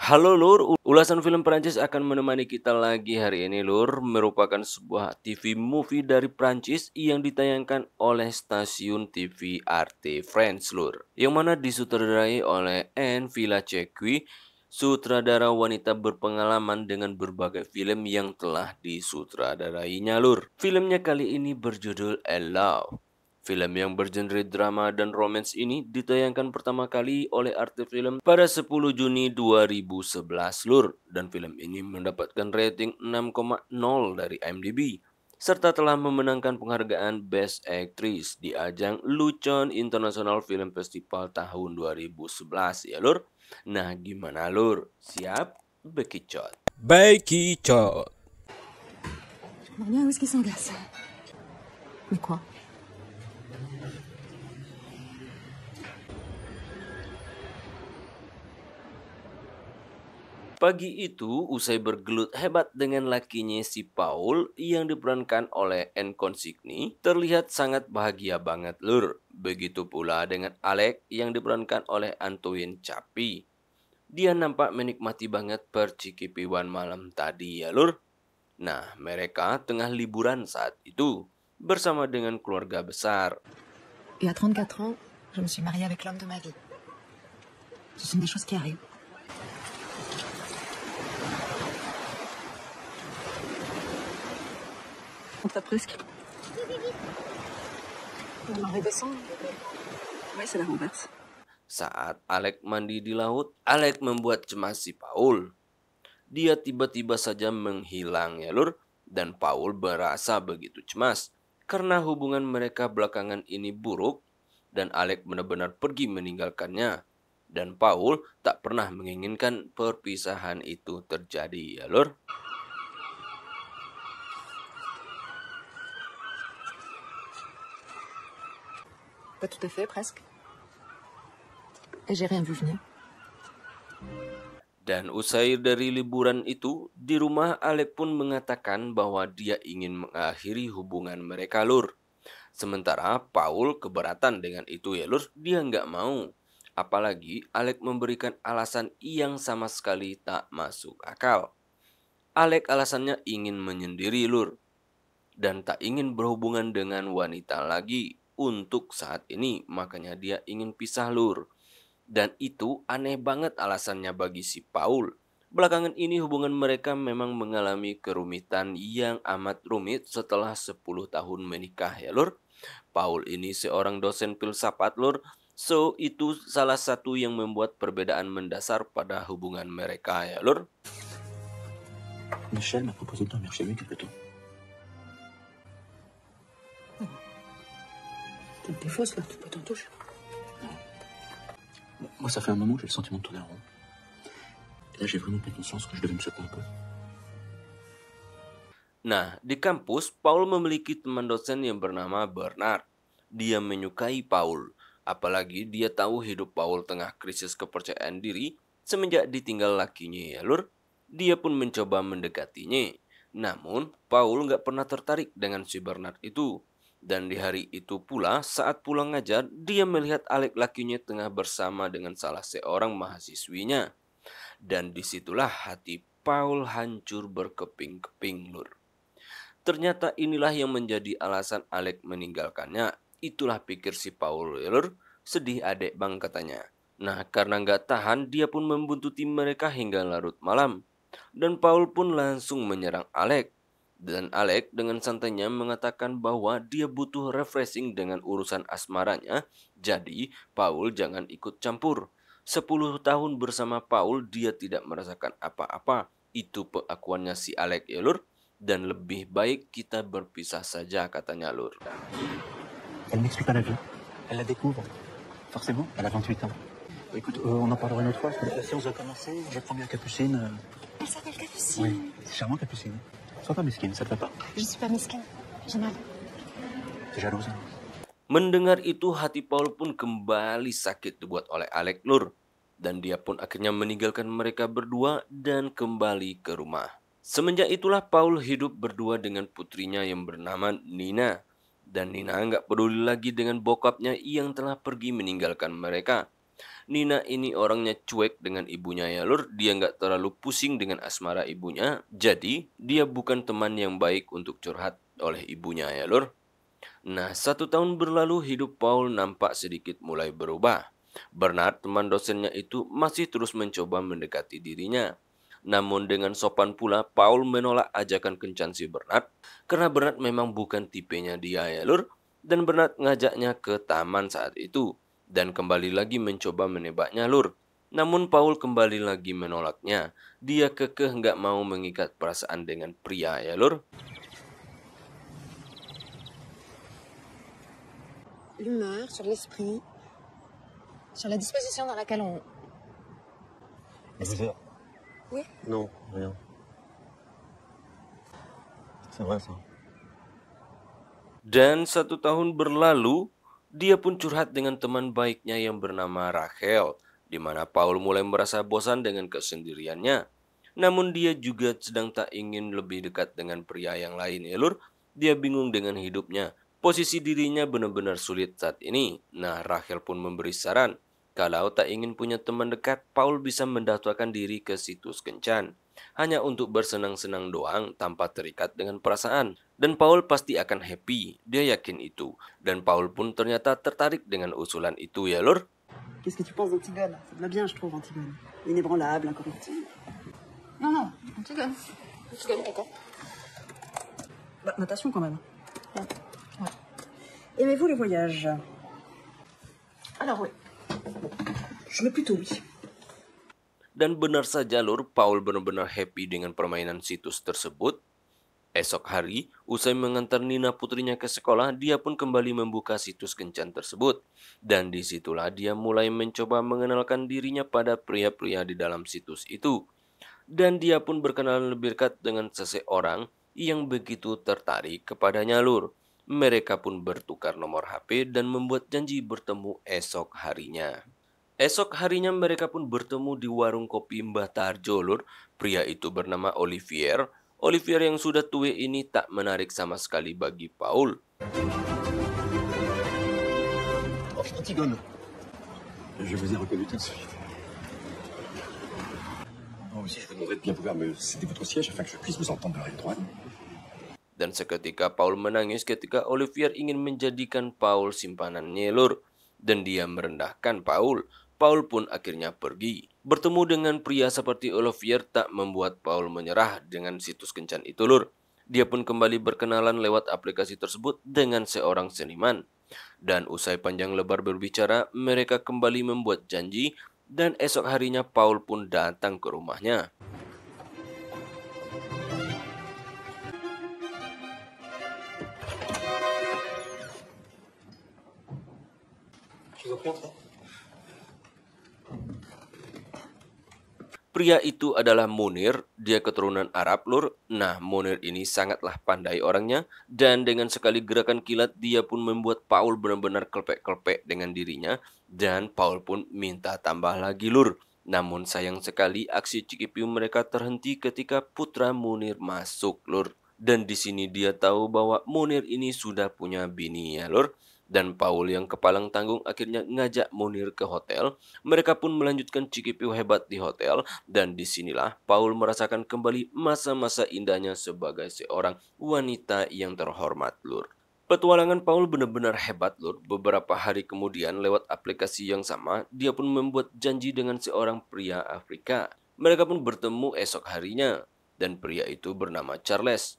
Halo Lur, ulasan film Prancis akan menemani kita lagi hari ini Lur. Merupakan sebuah TV movie dari Prancis yang ditayangkan oleh stasiun TV Arte France Lur. Yang mana disutradarai oleh Anne Villacekui, sutradara wanita berpengalaman dengan berbagai film yang telah disutradarainya Lur. Filmnya kali ini berjudul Love. Film yang bergenre drama dan romance ini ditayangkan pertama kali oleh Arte Film pada 10 Juni 2011 Lur, dan film ini mendapatkan rating 6,0 dari IMDb serta telah memenangkan penghargaan Best Actress di ajang Lucon International Film Festival tahun 2011 ya Lur. Nah, gimana Lur? Siap? Bekicot. Bekicot. J'aimerais bien un whisky sans glace. Mais quoi? Pagi itu, usai bergelut hebat dengan lakinya si Paul yang diperankan oleh Anne Consigny, terlihat sangat bahagia banget Lur. Begitu pula dengan Alec yang diperankan oleh Antoine Chapi. Dia nampak menikmati banget percikipiwan malam tadi ya Lur. Nah, mereka tengah liburan saat itu bersama dengan keluarga besar. Et à 34 ans, je me suis mariée avec l'homme de ma vie. Ce sont des choses qui arrivent. On t'a presque. On va redescendre. Ouais, c'est la renverse. Saat Alec mandi di laut, Alec membuat cemas si Paul. Dia tiba-tiba saja menghilang ya Lur, dan Paul berasa begitu cemas karena hubungan mereka belakangan ini buruk dan Alec benar-benar pergi meninggalkannya, dan Paul tak pernah menginginkan perpisahan itu terjadi ya Lur. Pas tout à fait, presque. Et j'ai rien vu venir. Dan usai dari liburan itu, di rumah Alec pun mengatakan bahwa dia ingin mengakhiri hubungan mereka Lur. Sementara Paul keberatan dengan itu ya Lur, dia nggak mau. Apalagi Alec memberikan alasan yang sama sekali tak masuk akal. Alec alasannya ingin menyendiri Lur, dan tak ingin berhubungan dengan wanita lagi untuk saat ini, makanya dia ingin pisah Lur. Dan itu aneh banget alasannya bagi si Paul. Belakangan ini hubungan mereka memang mengalami kerumitan yang amat rumit setelah 10 tahun menikah ya Lur. Paul ini seorang dosen filsafat Lur. So itu salah satu yang membuat perbedaan mendasar pada hubungan mereka ya Lur. Michel m'a proposé de dormir chez lui quelque temps. T'es fausse là, tu peux t'en toucher. Moi, ça fait un moment que j'ai le sentiment de tourner en rond. Et là, j'ai vraiment pris conscience que je devais me secouer un peu. Nah, di kampus, Paul memiliki teman dosen yang bernama Bernard. Dia menyukai Paul, apalagi dia tahu hidup Paul tengah krisis kepercayaan diri semenjak ditinggal lakinya ya Lur. Dia pun mencoba mendekatinya. Namun, Paul nggak pernah tertarik dengan si Bernard itu. Dan di hari itu pula, saat pulang ngajar, dia melihat Alec lakinya tengah bersama dengan salah seorang mahasiswinya. Dan disitulah hati Paul hancur berkeping-keping Lur. Ternyata inilah yang menjadi alasan Alec meninggalkannya. Itulah pikir si Paul Lur. Sedih adek bang katanya. Nah, karena nggak tahan, dia pun membuntuti mereka hingga larut malam. Dan Paul pun langsung menyerang Alec. Dan Alec dengan santainya mengatakan bahwa dia butuh refreshing dengan urusan asmaranya. Jadi, Paul jangan ikut campur. 10 tahun bersama Paul, dia tidak merasakan apa-apa. Itu pengakuannya si Alec ya Lur. Dan lebih baik kita berpisah saja katanya Lur. Elle m'explique pas la vie. Elle la découvre. Forcément, elle a 28 ans. Écoute, on en parlera une autre fois. La séance va commencer. Je prends bien Capucine. Elle s'appelle Capucine. Oui, c'est charmant, Capucine. Sois pas mesquine, ça te va pas. Je suis pas mesquine. J'ai mal. T'es jalouse. Mendengar itu hati Paul pun kembali sakit dibuat oleh Alec Lur. Dan dia pun akhirnya meninggalkan mereka berdua dan kembali ke rumah. Semenjak itulah Paul hidup berdua dengan putrinya yang bernama Nina. Dan Nina nggak peduli lagi dengan bokapnya yang telah pergi meninggalkan mereka. Nina ini orangnya cuek dengan ibunya ya lur. Dia nggak terlalu pusing dengan asmara ibunya. Jadi dia bukan teman yang baik untuk curhat oleh ibunya ya lur. Nah, 1 tahun berlalu hidup Paul nampak sedikit mulai berubah. Bernard, teman dosennya itu masih terus mencoba mendekati dirinya. Namun dengan sopan pula, Paul menolak ajakan kencan si Bernard, karena Bernard memang bukan tipenya dia ya lur. Dan Bernard ngajaknya ke taman saat itu, dan kembali lagi mencoba menebaknya lur. Namun Paul kembali lagi menolaknya. Dia kekeh nggak mau mengikat perasaan dengan pria ya lur. L'humeur, sur l'esprit, sur la disposition dans laquelle on... Vous dire? Oui. Non, rien. C'est vrai ça. Dan 1 tahun berlalu, dia pun curhat dengan teman baiknya yang bernama Rachel, di mana Paul mulai merasa bosan dengan kesendiriannya. Namun dia juga sedang tak ingin lebih dekat dengan pria yang lain ya lur. Dia bingung dengan hidupnya. Posisi dirinya benar-benar sulit saat ini. Nah, Rachel pun memberi saran. Kalau tak ingin punya teman dekat, Paul bisa mendaftarkan diri ke situs kencan. Hanya untuk bersenang-senang doang tanpa terikat dengan perasaan. Dan Paul pasti akan happy, dia yakin itu. Dan Paul pun ternyata tertarik dengan usulan itu ya lur. Qu'est-ce que tu penses d'Antigone? Ça te va bien, je trouve, Antigone. Inébranlable, incorruptible. Non, non, Antigone. Antigone, d'accord. Bah, natation quand même. Ouais. Aimez-vous les voyages? Alors oui. Je mets plutôt oui. Dan benar saja lur, Paul benar-benar happy dengan permainan situs tersebut. Esok hari, usai mengantar Nina putrinya ke sekolah, dia pun kembali membuka situs kencan tersebut. Dan disitulah dia mulai mencoba mengenalkan dirinya pada pria-pria di dalam situs itu. Dan dia pun berkenalan lebih dekat dengan seseorang yang begitu tertarik kepadanya lur. Mereka pun bertukar nomor HP dan membuat janji bertemu esok harinya. Esok harinya mereka pun bertemu di warung kopi Mbah Tarjo lur. Pria itu bernama Olivier. Olivier yang sudah tua ini tak menarik sama sekali bagi Paul. Oh, Antigone. Je vous ai reconnu tout de suite. Moi aussi, je vous demanderais de bien vouloir me céder votre siège afin que je puisse vous entendre de l'oreille droite. Dan seketika Paul menangis ketika Olivier ingin menjadikan Paul simpanannya lur. Dan dia merendahkan Paul. Paul pun akhirnya pergi. Bertemu dengan pria seperti Olivier tak membuat Paul menyerah dengan situs kencan itu lur. Dia pun kembali berkenalan lewat aplikasi tersebut dengan seorang seniman. Dan usai panjang lebar berbicara, mereka kembali membuat janji. Dan esok harinya Paul pun datang ke rumahnya. Je vous en prie, entrez. Pria itu adalah Munir, dia keturunan Arab lur. Nah, Munir ini sangatlah pandai orangnya. Dan dengan sekali gerakan kilat, dia pun membuat Paul benar-benar kelpek-kelpek dengan dirinya. Dan Paul pun minta tambah lagi lur. Namun sayang sekali aksi cikipiu mereka terhenti ketika putra Munir masuk lur. Dan di sini dia tahu bahwa Munir ini sudah punya bini ya lur. Dan Paul yang kepalang tanggung akhirnya ngajak Munir ke hotel. Mereka pun melanjutkan cikipiu hebat di hotel. Dan disinilah Paul merasakan kembali masa-masa indahnya sebagai seorang wanita yang terhormat lur. Petualangan Paul benar-benar hebat lur. Beberapa hari kemudian lewat aplikasi yang sama, dia pun membuat janji dengan seorang pria Afrika. Mereka pun bertemu esok harinya. Dan pria itu bernama Charles.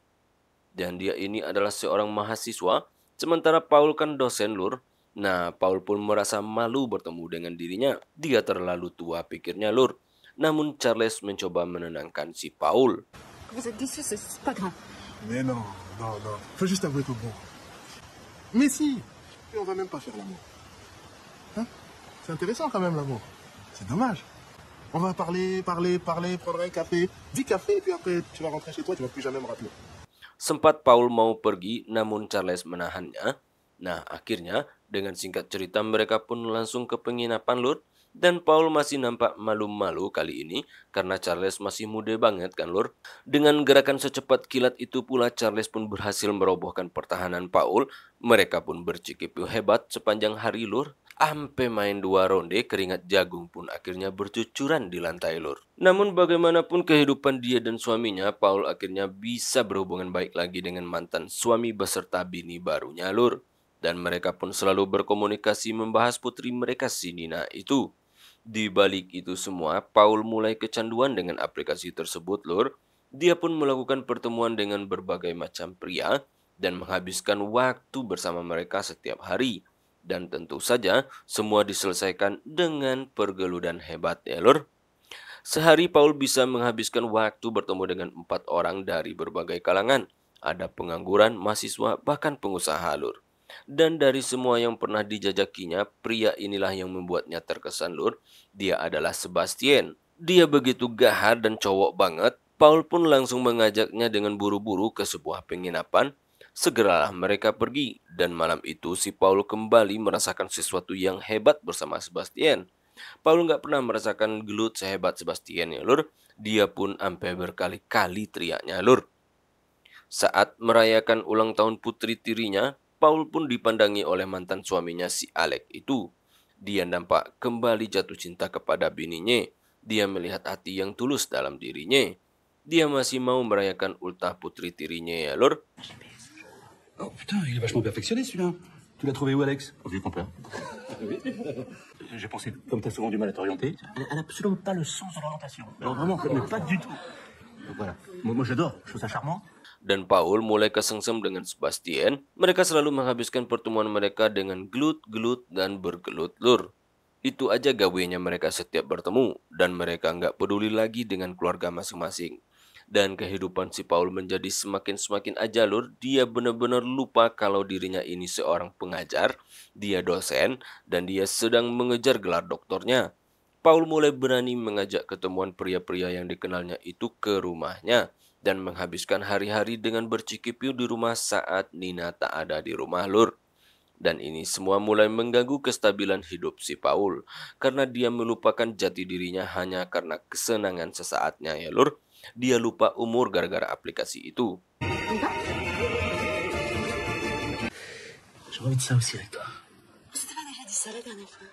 Dan dia ini adalah seorang mahasiswa. Sementara Paul kan dosen lur. Nah, Paul pun merasa malu bertemu dengan dirinya. Dia terlalu tua pikirnya lur. Namun Charles mencoba menenangkan si Paul. Vous êtes déçus, c'est pas grave. Mais non, non, non. Faut juste avouer qu'au bon. Mais si. Et on va même pas faire l'amour. Hein? C'est intéressant quand même l'amour. C'est dommage. On va parler, prendre un café, 10 cafés, et puis après tu vas rentrer chez toi, tu vas plus jamais me rappeler. Sempat Paul mau pergi, namun Charles menahannya. Nah, akhirnya dengan singkat cerita mereka pun langsung ke penginapan lur. Dan Paul masih nampak malu-malu kali ini karena Charles masih muda banget kan lur. Dengan gerakan secepat kilat itu pula Charles pun berhasil merobohkan pertahanan Paul. Mereka pun bercikipiu hebat sepanjang hari lur. Ampe main 2 ronde, keringat jagung pun akhirnya bercucuran di lantai, lur. Namun bagaimanapun kehidupan dia dan suaminya, Paul akhirnya bisa berhubungan baik lagi dengan mantan suami beserta bini barunya, lur. Dan mereka pun selalu berkomunikasi membahas putri mereka si Nina itu. Di balik itu semua, Paul mulai kecanduan dengan aplikasi tersebut, lur. Dia pun melakukan pertemuan dengan berbagai macam pria dan menghabiskan waktu bersama mereka setiap hari. Dan tentu saja semua diselesaikan dengan pergeludan hebat ya, lur. Sehari Paul bisa menghabiskan waktu bertemu dengan 4 orang dari berbagai kalangan. Ada pengangguran, mahasiswa, bahkan pengusaha, lur. Dan dari semua yang pernah dijajakinya, pria inilah yang membuatnya terkesan, lur. Dia adalah Sebastian. Dia begitu gahar dan cowok banget. Paul pun langsung mengajaknya dengan buru-buru ke sebuah penginapan. Segeralah mereka pergi, dan malam itu si Paul kembali merasakan sesuatu yang hebat bersama Sebastian. Paul nggak pernah merasakan gelut sehebat Sebastian ya, lur. Dia pun sampai berkali-kali teriaknya, lur. Saat merayakan ulang tahun putri tirinya, Paul pun dipandangi oleh mantan suaminya si Alex itu. Dia nampak kembali jatuh cinta kepada bininya. Dia melihat hati yang tulus dalam dirinya. Dia masih mau merayakan ultah putri tirinya ya, lur. Oh putain, il est vachement perfectionné celui-là. Tu l'as trouvé où, Alex? Vu ton père. J'ai pensé, comme t'as souvent du mal à t'orienter, elle a absolument pas le sens de l'orientation. Alors vraiment, mais pas du tout. Donc voilà. Moi j'adore, je trouve ça charmant. Dan Paul mulai kesengsem dengan Sebastian. Mereka selalu menghabiskan pertemuan mereka dengan gelut-gelut dan bergelut, lur. Itu aja gawenya mereka setiap bertemu. Dan mereka nggak peduli lagi dengan keluarga masing-masing. Dan kehidupan si Paul menjadi semakin aja, lur. Dia benar-benar lupa kalau dirinya ini seorang pengajar, dia dosen, dan dia sedang mengejar gelar doktornya. Paul mulai berani mengajak ketemuan pria-pria yang dikenalnya itu ke rumahnya dan menghabiskan hari-hari dengan berciki-piu di rumah saat Nina tak ada di rumah, lur. Dan ini semua mulai mengganggu kestabilan hidup si Paul karena dia melupakan jati dirinya hanya karena kesenangan sesaatnya ya, lur. Dia lupa umur gara-gara aplikasi itu. J'ai envie de ça aussi avec toi. Je t'ai pas déjà dit ça la dernière fois.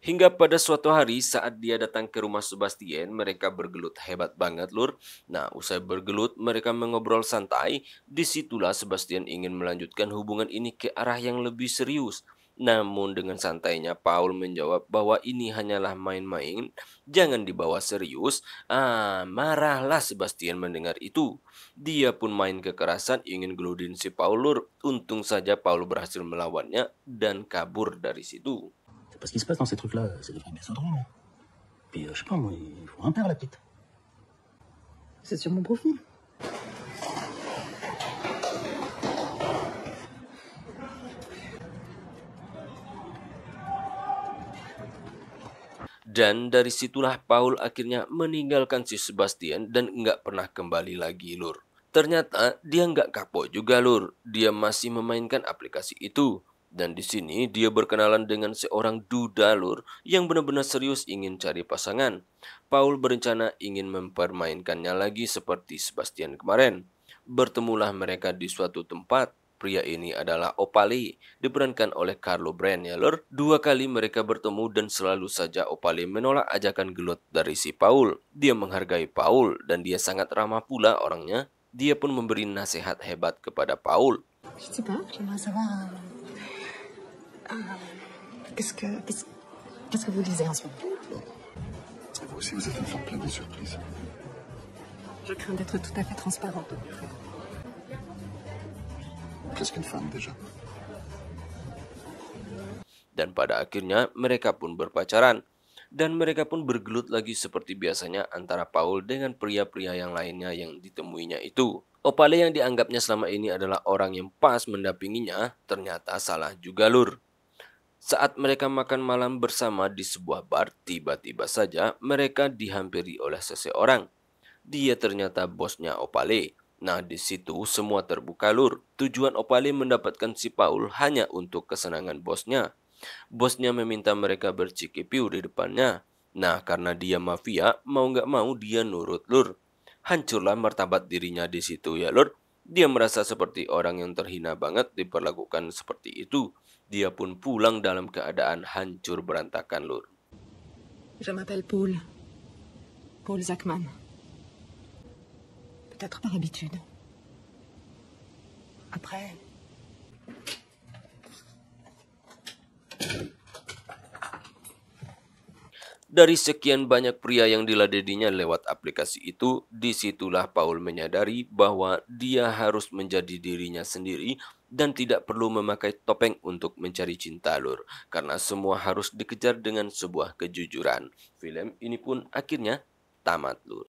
Hingga pada suatu hari saat dia datang ke rumah Sebastian, mereka bergelut hebat banget, lur. Nah, usai bergelut, mereka mengobrol santai. Disitulah Sebastian ingin melanjutkan hubungan ini ke arah yang lebih serius. Namun dengan santainya Paul menjawab bahwa ini hanyalah main-main, jangan dibawa serius. Marahlah Sebastian mendengar itu. Dia pun main kekerasan ingin geludin si Paul, lur. Untung saja Paul berhasil melawannya dan kabur dari situ. C'est parce qu'il se passe dans ces trucs-là, c'est des vrais mésodromes. Puis je sais pas, moi, il faut un père, la petite. C'est sur mon profil. Dan dari situlah Paul akhirnya meninggalkan si Sebastian dan nggak pernah kembali lagi, lur. Ternyata dia nggak kapok juga, lur. Dia masih memainkan aplikasi itu. Dan di sini dia berkenalan dengan seorang duda, lur, yang benar-benar serius ingin cari pasangan. Paul berencana ingin mempermainkannya lagi seperti Sebastian kemarin. Bertemulah mereka di suatu tempat. Pria ini adalah Opale, diperankan oleh Carlo Brand ya, lur. 2 kali mereka bertemu dan selalu saja Opale menolak ajakan gelut dari si Paul. Dia menghargai Paul dan dia sangat ramah pula orangnya. Dia pun memberi nasihat hebat kepada Paul. Je sais pas, j'aimerais savoir. Qu'est-ce que vous lisez en ce moment? Vous aussi, vous êtes une femme pleine de surprises. Je crains d'être tout à fait transparente. Qu'est-ce qu'une femme déjà? Dan pada akhirnya mereka pun berpacaran. Dan mereka pun bergelut lagi seperti biasanya antara Paul dengan pria-pria yang lainnya yang ditemuinya itu. Opale yang dianggapnya selama ini adalah orang yang pas mendampinginya, ternyata salah juga, lur. Saat mereka makan malam bersama di sebuah bar, tiba-tiba saja mereka dihampiri oleh seseorang. Dia ternyata bosnya Opale. Nah, di situ semua terbuka, lur. Tujuan Opale mendapatkan si Paul hanya untuk kesenangan bosnya. Bosnya meminta mereka berciki-piu di depannya. Nah, karena dia mafia, mau nggak mau dia nurut, lur. Hancurlah martabat dirinya di situ ya, lur. Dia merasa seperti orang yang terhina banget diperlakukan seperti itu. Dia pun pulang dalam keadaan hancur berantakan, Lur. Je m'appelle Paul. Paul Zachman. Peut-être par habitude. Après... Dari sekian banyak pria yang diladeninya lewat aplikasi itu, disitulah Paul menyadari bahwa dia harus menjadi dirinya sendiri dan tidak perlu memakai topeng untuk mencari cinta, Lur. Karena semua harus dikejar dengan sebuah kejujuran. Film ini pun akhirnya tamat, Lur.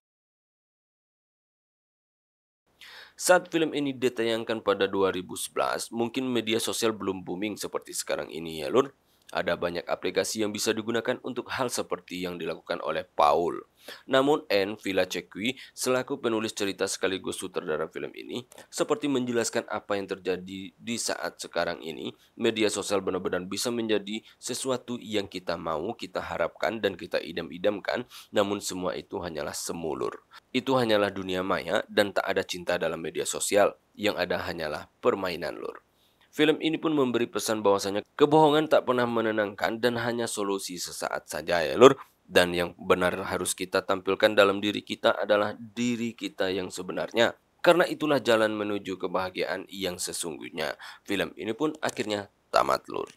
Saat film ini ditayangkan pada 2011, mungkin media sosial belum booming seperti sekarang ini ya, Lur. Ada banyak aplikasi yang bisa digunakan untuk hal seperti yang dilakukan oleh Paul. Namun Anne Vilacekwi, selaku penulis cerita sekaligus sutradara film ini, seperti menjelaskan apa yang terjadi di saat sekarang ini, media sosial benar-benar bisa menjadi sesuatu yang kita mau, kita harapkan, dan kita idam-idamkan, namun semua itu hanyalah semu, Lur. Itu hanyalah dunia maya dan tak ada cinta dalam media sosial, yang ada hanyalah permainan, Lur. Film ini pun memberi pesan bahwasanya kebohongan tak pernah menenangkan dan hanya solusi sesaat saja ya, Lur. Dan yang benar harus kita tampilkan dalam diri kita adalah diri kita yang sebenarnya. Karena itulah jalan menuju kebahagiaan yang sesungguhnya. Film ini pun akhirnya tamat, Lur.